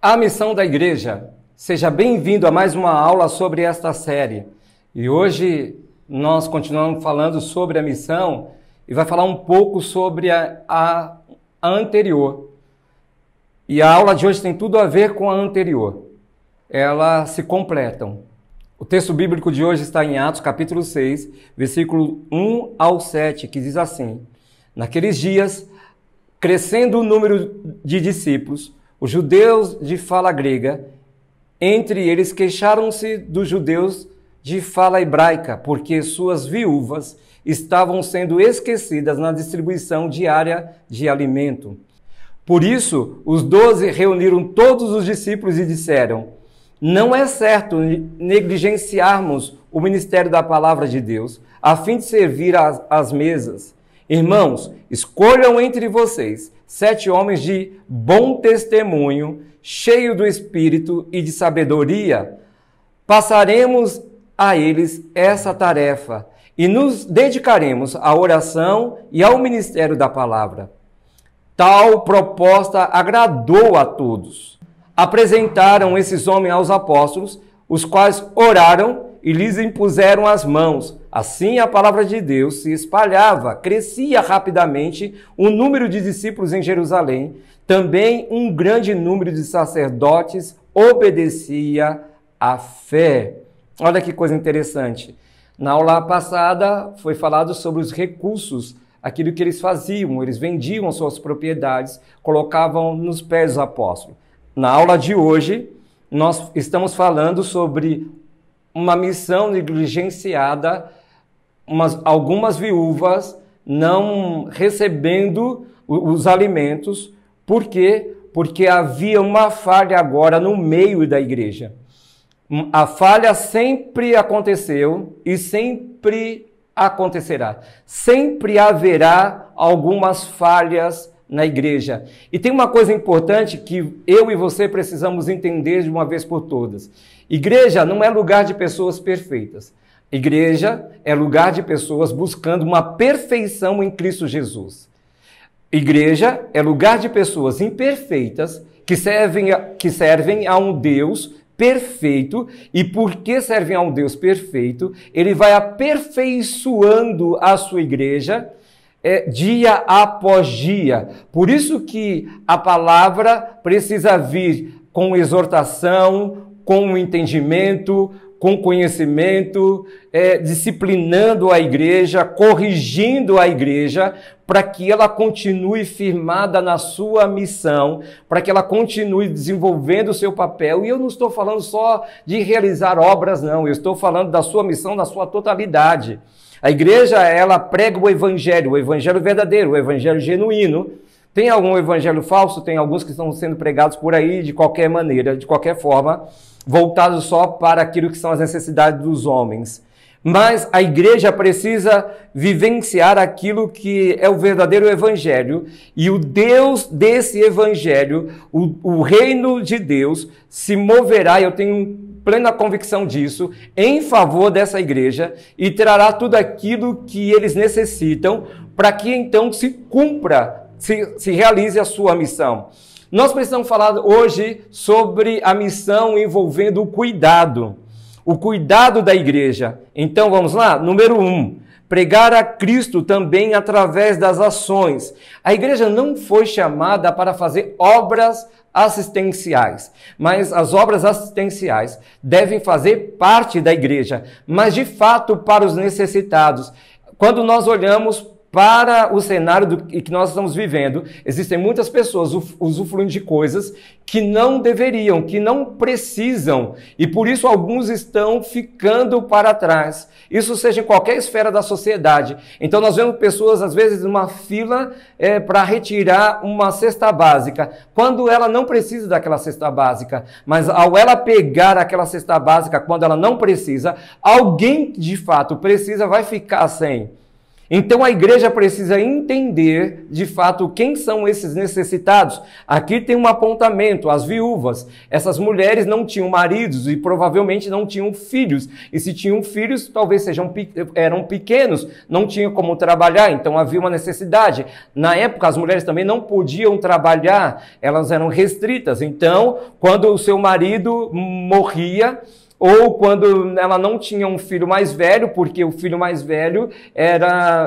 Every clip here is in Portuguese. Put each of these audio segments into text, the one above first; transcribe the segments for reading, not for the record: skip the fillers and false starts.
A missão da igreja. Seja bem-vindo a mais uma aula sobre esta série. E hoje nós continuamos falando sobre a missão e vai falar um pouco sobre a anterior. E a aula de hoje tem tudo a ver com a anterior. Elas se completam. O texto bíblico de hoje está em Atos capítulo 6, versículo 1 ao 7, que diz assim: Naqueles dias, crescendo o número de discípulos, os judeus de fala grega, entre eles queixaram-se dos judeus de fala hebraica, porque suas viúvas estavam sendo esquecidas na distribuição diária de alimento. Por isso, os 12 reuniram todos os discípulos e disseram: Não é certo negligenciarmos o ministério da palavra de Deus, a fim de servir às mesas. Irmãos, escolham entre vocês 7 homens de bom testemunho, cheios do Espírito e de sabedoria. Passaremos a eles essa tarefa e nos dedicaremos à oração e ao ministério da palavra. Tal proposta agradou a todos. Apresentaram esses homens aos apóstolos, os quais oraram e lhes impuseram as mãos. Assim a palavra de Deus se espalhava, crescia rapidamente o número de discípulos em Jerusalém. Também um grande número de sacerdotes obedecia à fé. Olha que coisa interessante. Na aula passada foi falado sobre os recursos, aquilo que eles faziam. Eles vendiam suas propriedades, colocavam nos pés dos apóstolos. Na aula de hoje, nós estamos falando sobre uma missão negligenciada, algumas viúvas não recebendo os alimentos. Por quê? Porque havia uma falha agora no meio da igreja. A falha sempre aconteceu e sempre acontecerá. Sempre haverá algumas falhas na igreja. E tem uma coisa importante que eu e você precisamos entender de uma vez por todas. Igreja não é lugar de pessoas perfeitas. Igreja é lugar de pessoas buscando uma perfeição em Cristo Jesus. Igreja é lugar de pessoas imperfeitas que servem a um Deus perfeito, e porque servem a um Deus perfeito, ele vai aperfeiçoando a sua igreja dia após dia. Por isso que a palavra precisa vir com exortação, com entendimento, com conhecimento, disciplinando a igreja, corrigindo a igreja, para que ela continue firmada na sua missão, para que ela continue desenvolvendo o seu papel. E eu não estou falando só de realizar obras, não. Eu estou falando da sua missão na sua totalidade. A igreja, ela prega o evangelho verdadeiro, o evangelho genuíno. Tem algum evangelho falso? Tem alguns que estão sendo pregados por aí de qualquer maneira, de qualquer forma, voltados só para aquilo que são as necessidades dos homens. Mas a igreja precisa vivenciar aquilo que é o verdadeiro evangelho, e o Deus desse evangelho, o reino de Deus, se moverá, eu tenho plena convicção disso, em favor dessa igreja, e trará tudo aquilo que eles necessitam para que então se cumpra, se realize a sua missão. Nós precisamos falar hoje sobre a missão envolvendo o cuidado da igreja. Então vamos lá? Número 1, pregar a Cristo também através das ações. A igreja não foi chamada para fazer obras assistenciais, mas as obras assistenciais devem fazer parte da igreja, mas de fato para os necessitados. Quando nós olhamos para o cenário que nós estamos vivendo, existem muitas pessoas usufruindo de coisas que não deveriam, que não precisam, e por isso alguns estão ficando para trás. Isso seja em qualquer esfera da sociedade. Então nós vemos pessoas, às vezes, numa fila para retirar uma cesta básica, quando ela não precisa daquela cesta básica, mas ao ela pegar aquela cesta básica, quando ela não precisa, alguém que de fato precisa vai ficar sem. Então a igreja precisa entender, de fato, quem são esses necessitados. Aqui tem um apontamento, as viúvas. Essas mulheres não tinham maridos e provavelmente não tinham filhos. E se tinham filhos, talvez eram pequenos, não tinham como trabalhar, então havia uma necessidade. Na época, as mulheres também não podiam trabalhar, elas eram restritas. Então, quando o seu marido morria, ou quando ela não tinha um filho mais velho, porque o filho mais velho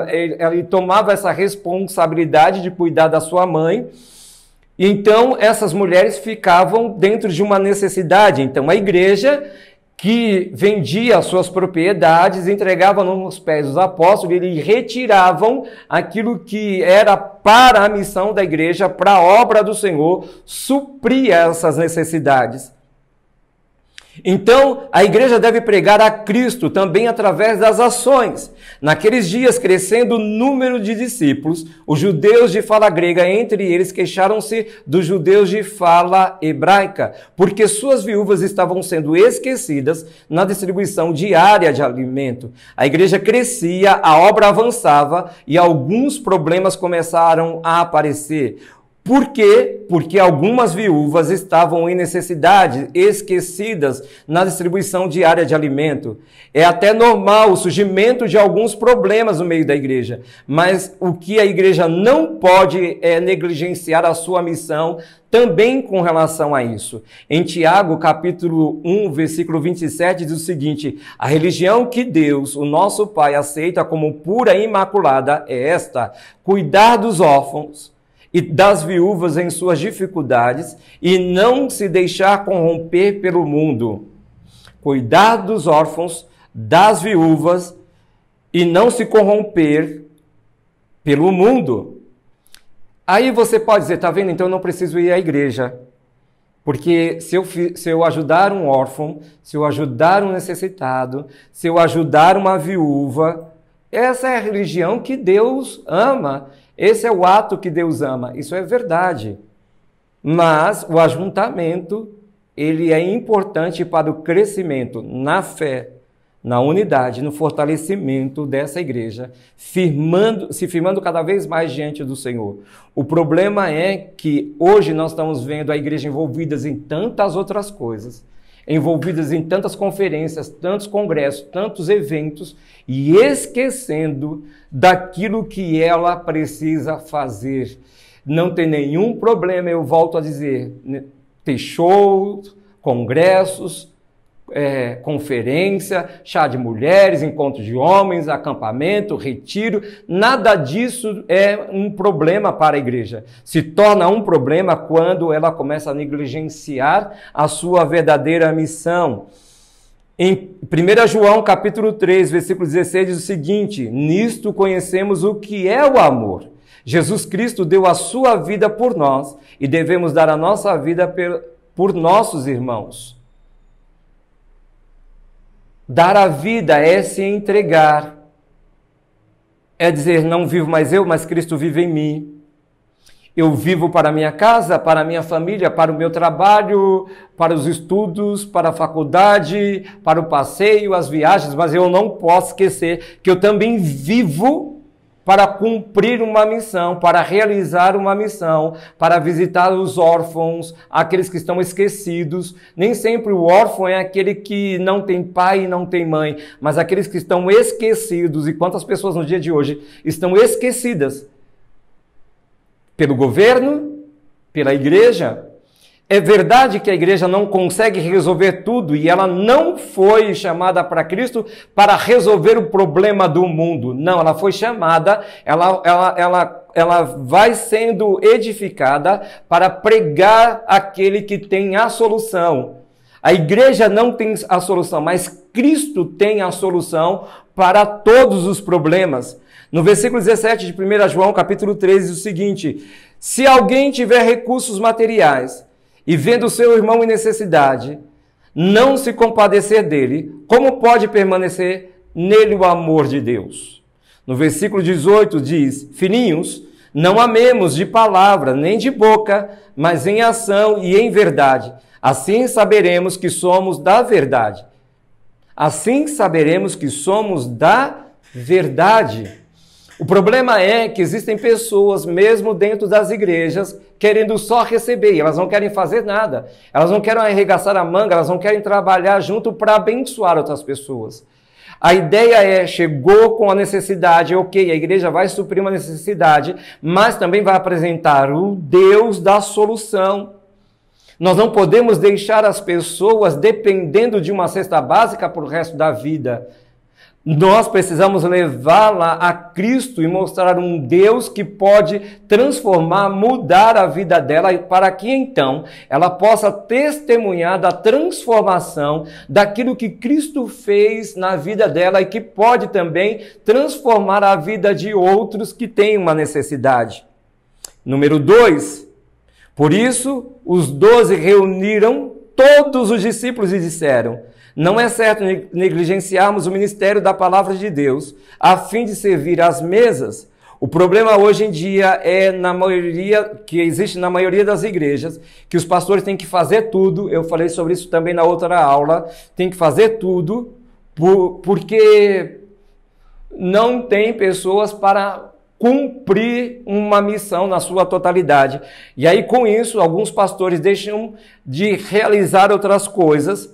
ele tomava essa responsabilidade de cuidar da sua mãe. Então, essas mulheres ficavam dentro de uma necessidade. Então, a igreja que vendia as suas propriedades, entregava nos pés dos apóstolos, eles retiravam aquilo que era para a missão da igreja, para a obra do Senhor, supria essas necessidades. Então, a igreja deve pregar a Cristo também através das ações. Naqueles dias, crescendo o número de discípulos, os judeus de fala grega, entre eles, queixaram-se dos judeus de fala hebraica, porque suas viúvas estavam sendo esquecidas na distribuição diária de alimento. A igreja crescia, a obra avançava e alguns problemas começaram a aparecer. Por quê? Porque algumas viúvas estavam em necessidade, esquecidas na distribuição diária de alimento. É até normal o surgimento de alguns problemas no meio da igreja, mas o que a igreja não pode é negligenciar a sua missão também com relação a isso. Em Tiago, capítulo 1, versículo 27, diz o seguinte: a religião que Deus, o nosso Pai, aceita como pura e imaculada é esta: cuidar dos órfãos e das viúvas em suas dificuldades, e não se deixar corromper pelo mundo. Cuidar dos órfãos, das viúvas, e não se corromper pelo mundo. Aí você pode dizer, tá vendo? Então eu não preciso ir à igreja. Porque se eu ajudar um órfão, se eu ajudar um necessitado, se eu ajudar uma viúva, essa é a religião que Deus ama. Esse é o ato que Deus ama. Isso é verdade. Mas o ajuntamento, ele é importante para o crescimento na fé, na unidade, no fortalecimento dessa igreja, se firmando cada vez mais diante do Senhor. O problema é que hoje nós estamos vendo a igreja envolvida em tantas outras coisas, envolvidas em tantas conferências, tantos congressos, tantos eventos, e esquecendo daquilo que ela precisa fazer. Não tem nenhum problema, eu volto a dizer, ter shows, congressos, conferência, chá de mulheres, encontro de homens, acampamento, retiro, nada disso é um problema para a igreja. Se torna um problema quando ela começa a negligenciar a sua verdadeira missão. Em 1 João capítulo 3, versículo 16 diz o seguinte: nisto conhecemos o que é o amor. Jesus Cristo deu a sua vida por nós e devemos dar a nossa vida por nossos irmãos. Dar a vida é se entregar. É dizer, não vivo mais eu, mas Cristo vive em mim. Eu vivo para a minha casa, para a minha família, para o meu trabalho, para os estudos, para a faculdade, para o passeio, as viagens, mas eu não posso esquecer que eu também vivo para cumprir uma missão, para realizar uma missão, para visitar os órfãos, aqueles que estão esquecidos. Nem sempre o órfão é aquele que não tem pai e não tem mãe, mas aqueles que estão esquecidos. E quantas pessoas no dia de hoje estão esquecidas? Pelo governo, pela igreja. É verdade que a igreja não consegue resolver tudo e ela não foi chamada para Cristo para resolver o problema do mundo. Não, ela foi chamada, ela vai sendo edificada para pregar aquele que tem a solução. A igreja não tem a solução, mas Cristo tem a solução para todos os problemas. No versículo 17 de 1 João, capítulo 13, diz o seguinte: se alguém tiver recursos materiais e vendo o seu irmão em necessidade, não se compadecer dele, como pode permanecer nele o amor de Deus? No versículo 18 diz: filhinhos, não amemos de palavra nem de boca, mas em ação e em verdade. Assim saberemos que somos da verdade. Assim saberemos que somos da verdade. O problema é que existem pessoas, mesmo dentro das igrejas, querendo só receber, elas não querem fazer nada, elas não querem arregaçar a manga, elas não querem trabalhar junto para abençoar outras pessoas. A ideia é, chegou com a necessidade, ok, a igreja vai suprir uma necessidade, mas também vai apresentar o Deus da solução. Nós não podemos deixar as pessoas dependendo de uma cesta básica para o resto da vida. Nós precisamos levá-la a Cristo e mostrar um Deus que pode transformar, mudar a vida dela, para que então ela possa testemunhar da transformação daquilo que Cristo fez na vida dela e que pode também transformar a vida de outros que têm uma necessidade. Número 2. Por isso, os 12 reuniram todos os discípulos e disseram: não é certo negligenciarmos o ministério da palavra de Deus a fim de servir às mesas. O problema hoje em dia é que existe na maioria das igrejas, que os pastores têm que fazer tudo. Eu falei sobre isso também na outra aula. Tem que fazer tudo porque não tem pessoas para cumprir uma missão na sua totalidade. E aí, com isso, alguns pastores deixam de realizar outras coisas,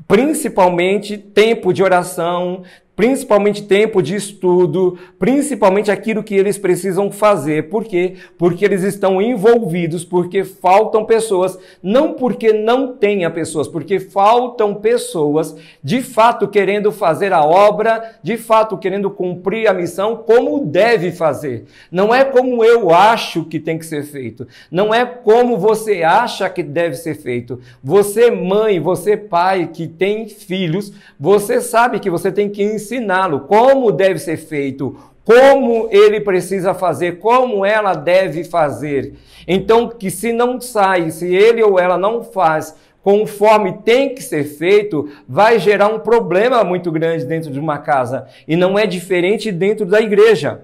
principalmente tempo de oração, principalmente tempo de estudo, principalmente aquilo que eles precisam fazer. Por quê? Porque eles estão envolvidos, porque faltam pessoas, não porque não tenha pessoas, porque faltam pessoas de fato querendo fazer a obra, de fato querendo cumprir a missão como deve fazer. Não é como eu acho que tem que ser feito, não é como você acha que deve ser feito. Você, mãe, você, pai, que tem filhos, você sabe que você tem que ensiná-lo como deve ser feito, como ele precisa fazer, como ela deve fazer. Então, que se não sai, se ele ou ela não faz conforme tem que ser feito, vai gerar um problema muito grande dentro de uma casa. E não é diferente dentro da igreja.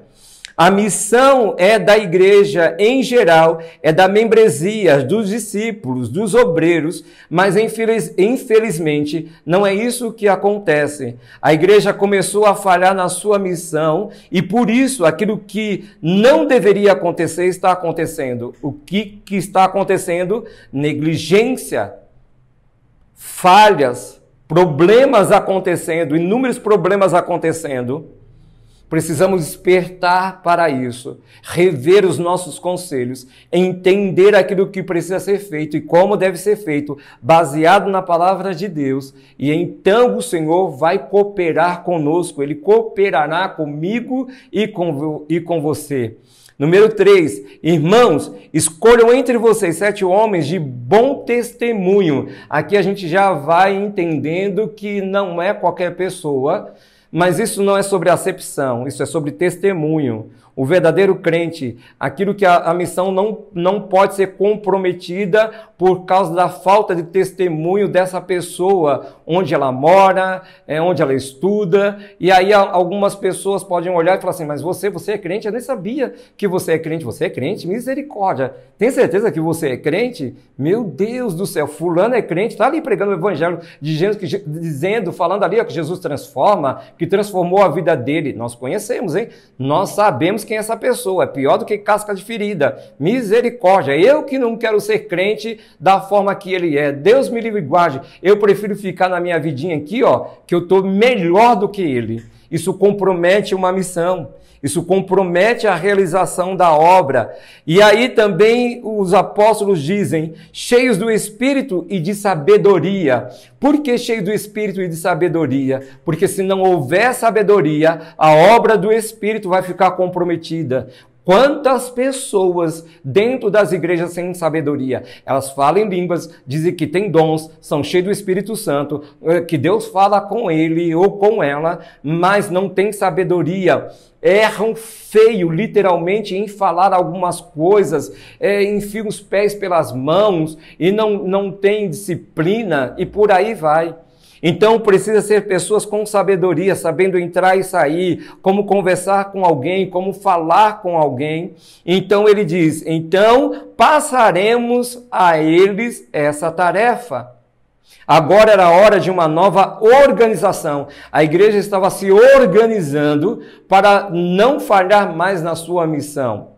A missão é da igreja em geral, é da membresia, dos discípulos, dos obreiros, mas infelizmente não é isso que acontece. A igreja começou a falhar na sua missão e por isso aquilo que não deveria acontecer está acontecendo. O que está acontecendo? Negligência, falhas, problemas acontecendo, inúmeros problemas acontecendo. Precisamos despertar para isso, rever os nossos conselhos, entender aquilo que precisa ser feito e como deve ser feito, baseado na palavra de Deus. E então o Senhor vai cooperar conosco, Ele cooperará comigo e com você. Número 3, irmãos, escolham entre vocês 7 homens de bom testemunho. Aqui a gente já vai entendendo que não é qualquer pessoa, mas isso não é sobre acepção, isso é sobre testemunho. O verdadeiro crente, aquilo que a missão não pode ser comprometida por causa da falta de testemunho dessa pessoa, onde ela mora, onde ela estuda. E aí algumas pessoas podem olhar e falar assim, mas você é crente? Eu nem sabia que você é crente. Você é crente? Misericórdia. Tem certeza que você é crente? Meu Deus do céu, fulano é crente, está ali pregando o evangelho de Jesus, falando ali que Jesus transforma, que transformou a vida dele. Nós conhecemos, hein? Nós sabemos quem é essa pessoa, é pior do que casca de ferida. Misericórdia, eu que não quero ser crente da forma que ele é. Deus me livre e guarde. Eu prefiro ficar na minha vidinha aqui, que eu estou melhor do que ele. Isso compromete uma missão. Isso compromete a realização da obra. E aí também os apóstolos dizem, cheios do Espírito e de sabedoria. Por que cheios do Espírito e de sabedoria? Porque se não houver sabedoria, a obra do Espírito vai ficar comprometida. Quantas pessoas dentro das igrejas sem sabedoria? Elas falam em línguas, dizem que têm dons, são cheios do Espírito Santo, que Deus fala com ele ou com ela, mas não tem sabedoria. Erram feio, literalmente, em falar algumas coisas, enfiam os pés pelas mãos e não tem disciplina e por aí vai. Então precisa ser pessoas com sabedoria, sabendo entrar e sair, como conversar com alguém, como falar com alguém. Então ele diz, então passaremos a eles essa tarefa. Agora era a hora de uma nova organização. A igreja estava se organizando para não falhar mais na sua missão.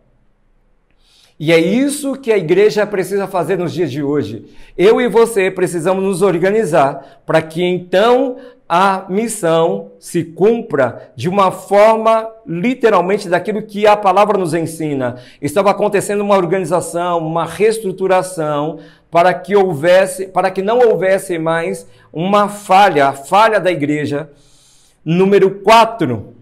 E é isso que a igreja precisa fazer nos dias de hoje. Eu e você precisamos nos organizar para que então a missão se cumpra de uma forma literalmente daquilo que a palavra nos ensina. Estava acontecendo uma organização, uma reestruturação para que não houvesse mais uma falha, a falha da igreja. Número 4,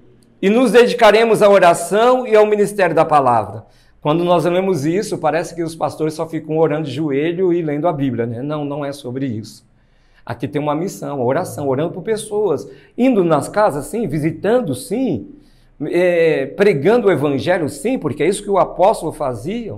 e nos dedicaremos à oração e ao ministério da palavra. Quando nós lemos isso, parece que os pastores só ficam orando de joelho e lendo a Bíblia, né? Não, não é sobre isso. Aqui tem uma missão, oração, orando por pessoas, indo nas casas, sim, visitando, sim, pregando o evangelho, sim, porque é isso que o apóstolo fazia.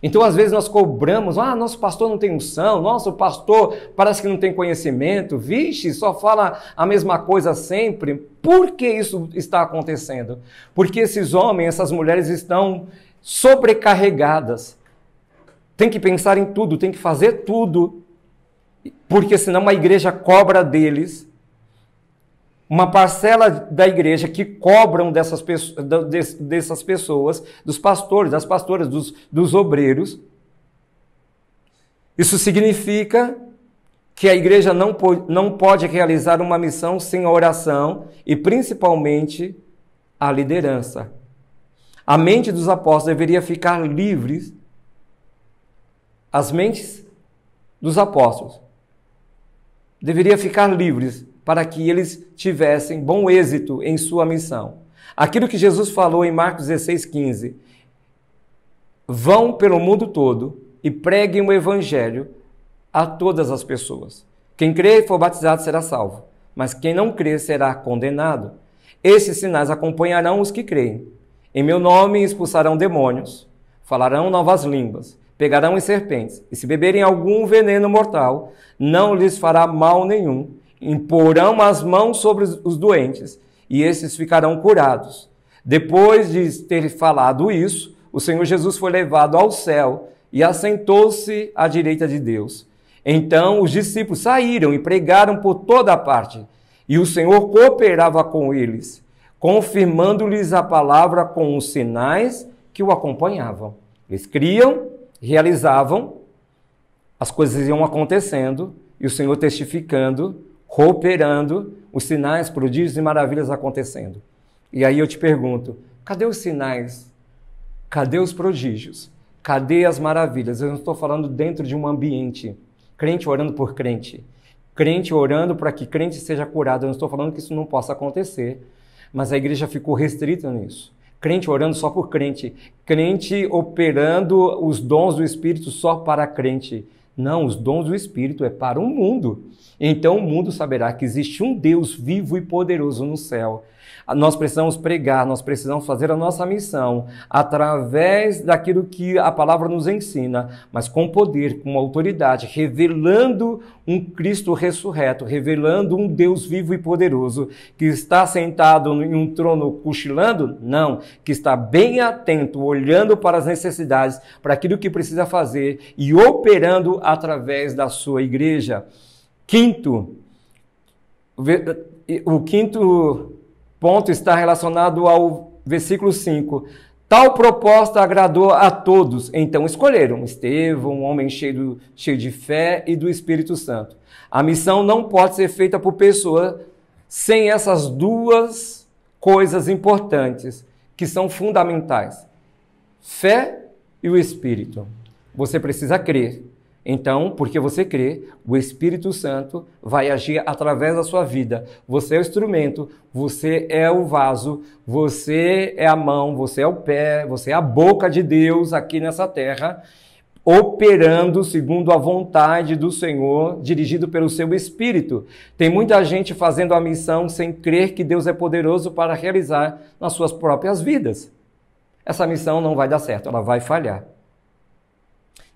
Então, às vezes, nós cobramos, nosso pastor não tem unção, nosso pastor parece que não tem conhecimento, vixe, só fala a mesma coisa sempre. Por que isso está acontecendo? Porque esses homens, essas mulheres estão sobrecarregadas. Tem que pensar em tudo, tem que fazer tudo, porque senão a igreja cobra deles, uma parcela da igreja que cobram dessas pessoas, dos pastores, das pastoras, dos obreiros. Isso significa que a igreja não pode realizar uma missão sem a oração e principalmente a liderança. A mente dos apóstolos deveria ficar livre, as mentes dos apóstolos deveriam ficar livres para que eles tivessem bom êxito em sua missão. Aquilo que Jesus falou em Marcos 16,15, vão pelo mundo todo e preguem o evangelho a todas as pessoas. Quem crer e for batizado será salvo, mas quem não crer será condenado. Esses sinais acompanharão os que creem. Em meu nome expulsarão demônios, falarão novas línguas, pegarão em serpentes, e se beberem algum veneno mortal, não lhes fará mal nenhum. Imporão as mãos sobre os doentes, e esses ficarão curados. Depois de ter falado isso, o Senhor Jesus foi levado ao céu e assentou-se à direita de Deus. Então os discípulos saíram e pregaram por toda a parte, e o Senhor cooperava com eles, confirmando-lhes a palavra com os sinais que o acompanhavam. Eles criam, realizavam, as coisas iam acontecendo, e o Senhor testificando, cooperando, os sinais, prodígios e maravilhas acontecendo. E aí eu te pergunto, cadê os sinais? Cadê os prodígios? Cadê as maravilhas? Eu não estou falando dentro de um ambiente. Crente orando por crente. Crente orando para que crente seja curado. Eu não estou falando que isso não possa acontecer, mas a igreja ficou restrita nisso. Crente orando só por crente. Crente operando os dons do Espírito só para crente. Não, os dons do Espírito é para o mundo. Então o mundo saberá que existe um Deus vivo e poderoso no céu. Nós precisamos pregar, nós precisamos fazer a nossa missão através daquilo que a palavra nos ensina, mas com poder, com autoridade, revelando um Cristo ressurreto, revelando um Deus vivo e poderoso, que está sentado em um trono cochilando? Não, que está bem atento, olhando para as necessidades, para aquilo que precisa fazer e operando através da sua igreja. O quinto ponto está relacionado ao versículo 5. Tal proposta agradou a todos, então escolheram Estevão, um homem cheio de fé e do Espírito Santo. A missão não pode ser feita por pessoa sem essas duas coisas importantes, que são fundamentais: fé e o Espírito. Você precisa crer. Então, porque você crê, o Espírito Santo vai agir através da sua vida. Você é o instrumento, você é o vaso, você é a mão, você é o pé, você é a boca de Deus aqui nessa terra, operando segundo a vontade do Senhor, dirigido pelo seu Espírito. Tem muita gente fazendo a missão sem crer que Deus é poderoso para realizar nas suas próprias vidas. Essa missão não vai dar certo, ela vai falhar.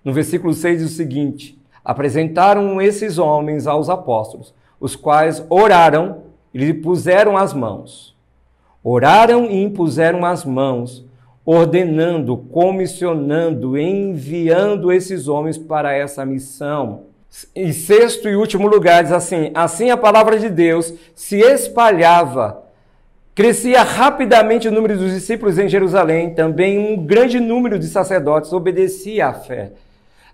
No versículo 6 diz o seguinte: apresentaram esses homens aos apóstolos, os quais oraram e lhe puseram as mãos. Oraram e impuseram as mãos, ordenando, comissionando, enviando esses homens para essa missão. Em sexto e último lugar, diz assim: assim a palavra de Deus se espalhava, crescia rapidamente o número dos discípulos em Jerusalém, também um grande número de sacerdotes obedecia à fé.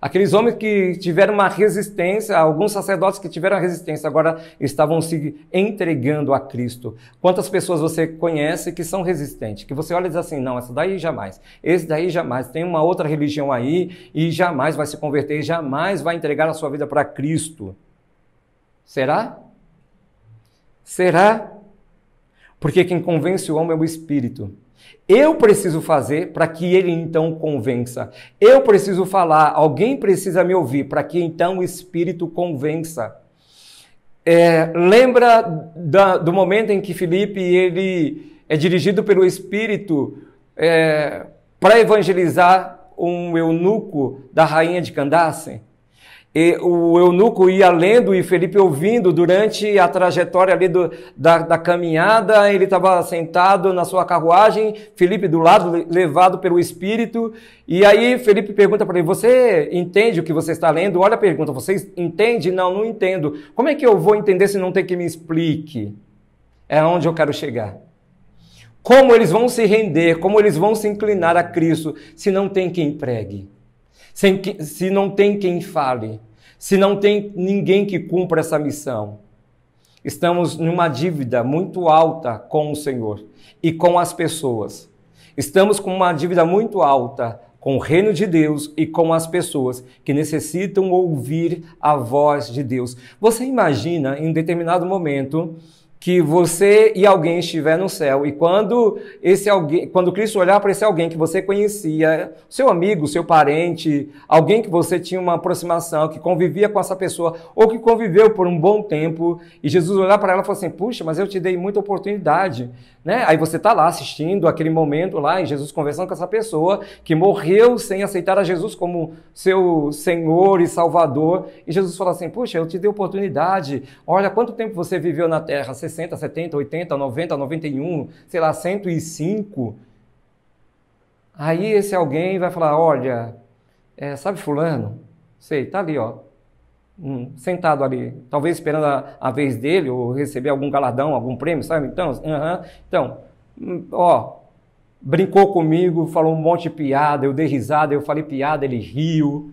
Aqueles homens que tiveram uma resistência, alguns sacerdotes que tiveram a resistência, agora estavam se entregando a Cristo. Quantas pessoas você conhece que são resistentes? Que você olha e diz assim, não, essa daí jamais, esse daí jamais, tem uma outra religião aí e jamais vai se converter, jamais vai entregar a sua vida para Cristo. Será? Será? Porque quem convence o homem é o Espírito. Eu preciso fazer para que ele então convença. Eu preciso falar, alguém precisa me ouvir para que então o Espírito convença. Lembra do momento em que Filipe ele é dirigido pelo Espírito para evangelizar um eunuco da rainha de Candace? E o eunuco ia lendo e Felipe ouvindo durante a trajetória ali da caminhada. Ele estava sentado na sua carruagem, Felipe do lado, levado pelo Espírito. E aí Felipe pergunta para ele, você entende o que você está lendo? Olha a pergunta, você entende? Não, não entendo. Como é que eu vou entender se não tem que me explique? É onde eu quero chegar. Como eles vão se render, como eles vão se inclinar a Cristo se não tem quem pregue? Se não tem quem fale, se não tem ninguém que cumpra essa missão. Estamos numa dívida muito alta com o Senhor e com as pessoas. Estamos com uma dívida muito alta com o reino de Deus e com as pessoas que necessitam ouvir a voz de Deus. Você imagina, em um determinado momento, que você e alguém estiver no céu e quando Cristo olhar para esse alguém que você conhecia, seu amigo, seu parente, alguém que você tinha uma aproximação, que convivia com essa pessoa ou que conviveu por um bom tempo, e Jesus olhar para ela e falar assim, puxa, mas eu te dei muita oportunidade, né? Aí você está lá assistindo aquele momento lá, e Jesus conversando com essa pessoa que morreu sem aceitar a Jesus como seu Senhor e Salvador, e Jesus fala assim, puxa, eu te dei oportunidade, olha quanto tempo você viveu na terra, 60, 70, 80, 90, 91, sei lá, 105. Aí esse alguém vai falar, olha, sabe fulano? Sei, tá ali, ó, sentado ali, talvez esperando a vez dele, ou receber algum galardão, algum prêmio, sabe? Então, brincou comigo, falou um monte de piada, eu dei risada, eu falei piada, ele riu.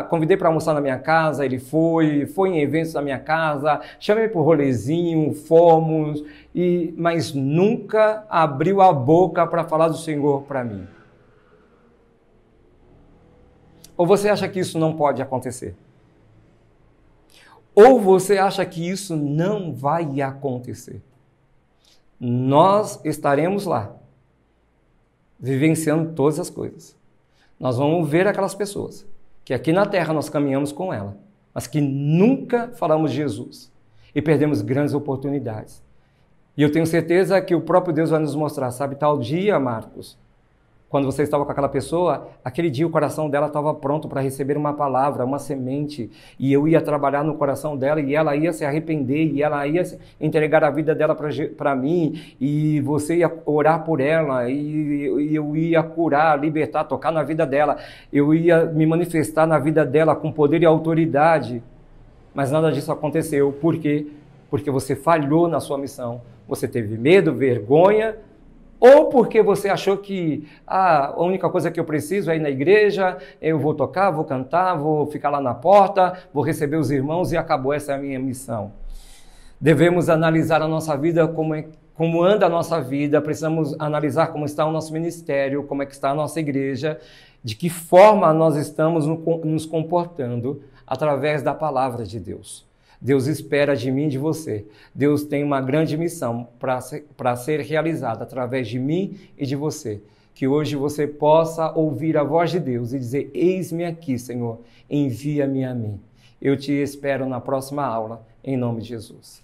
Convidei para almoçar na minha casa, ele foi em eventos na minha casa, chamei para o rolezinho, fomos, mas nunca abriu a boca para falar do Senhor para mim. Ou você acha que isso não pode acontecer? Ou você acha que isso não vai acontecer? Nós estaremos lá, vivenciando todas as coisas. Nós vamos ver aquelas pessoas que aqui na terra nós caminhamos com ela, mas que nunca falamos de Jesus e perdemos grandes oportunidades. E eu tenho certeza que o próprio Deus vai nos mostrar, sabe, tal dia, Marcos, quando você estava com aquela pessoa, aquele dia o coração dela estava pronto para receber uma palavra, uma semente, e eu ia trabalhar no coração dela e ela ia se arrepender e ela ia entregar a vida dela para mim e você ia orar por ela e eu ia curar, libertar, tocar na vida dela, eu ia me manifestar na vida dela com poder e autoridade, mas nada disso aconteceu. Por quê? Porque você falhou na sua missão, você teve medo, vergonha, ou porque você achou que a única coisa que eu preciso é ir na igreja, eu vou tocar, vou cantar, vou ficar lá na porta, vou receber os irmãos e acabou, essa é a minha missão. Devemos analisar a nossa vida, como anda a nossa vida, precisamos analisar como está o nosso ministério, como é que está a nossa igreja, de que forma nós estamos nos comportando através da palavra de Deus. Deus espera de mim e de você. Deus tem uma grande missão para ser realizada através de mim e de você. Que hoje você possa ouvir a voz de Deus e dizer, eis-me aqui, Senhor, envia-me a mim. Eu te espero na próxima aula, em nome de Jesus.